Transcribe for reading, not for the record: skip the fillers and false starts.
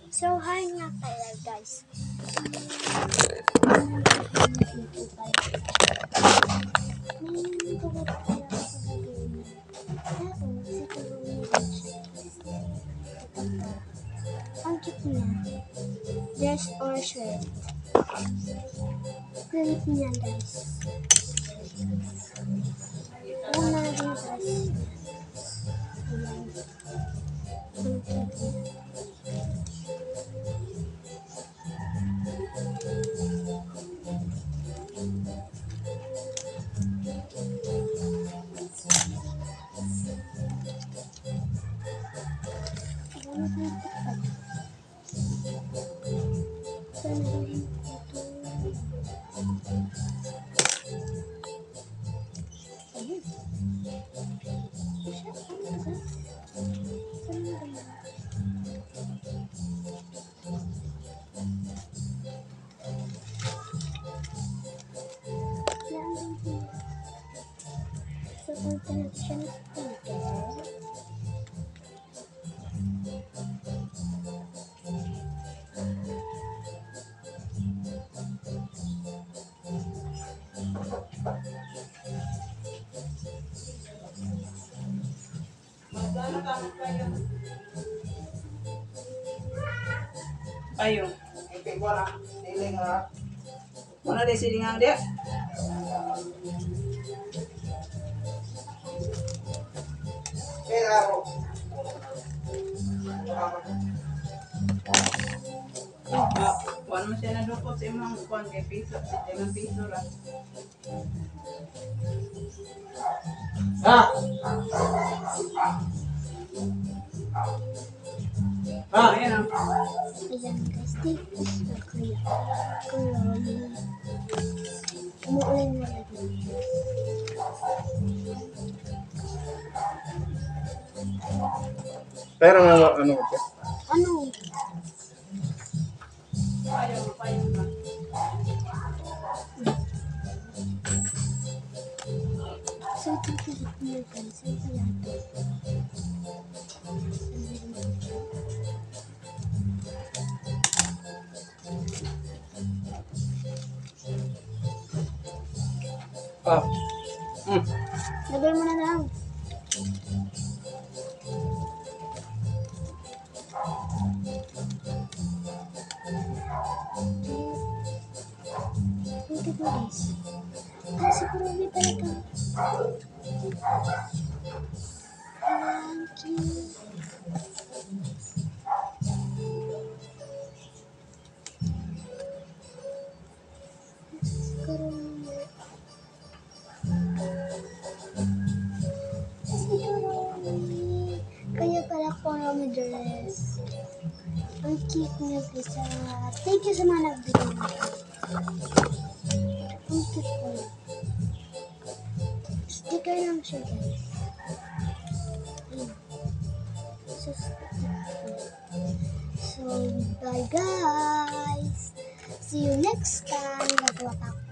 So, hi nga pala guys. Ang cute niya. Dress or shirt. Galit niya guys. Una din guys. Ayan. Ang cute niya. So, punta natin siya ng skincare. Ayo. Okay, wala. Siling ha. Wala di siling ang dia. Pero wala mo siya nadukot sa imong kuan kay piso, sa 10 piso ra. Ayan ang Ayan guys, tapos na kaya. Umuulan na lagi. Pero ano ko? Ano? payo na. So, titigit mo guys. Ay, pala ito. Lagay mo na lang. Look at this. Ah, siguro may talaga. Thank you. Siguro kaya pala ko may dress. Ang cute niya guys. Thank you sa mga nagbigay. Ang cute po. Sticker lang siya guys. Ayan. So, bye guys. See you next time. Gagawa pa ako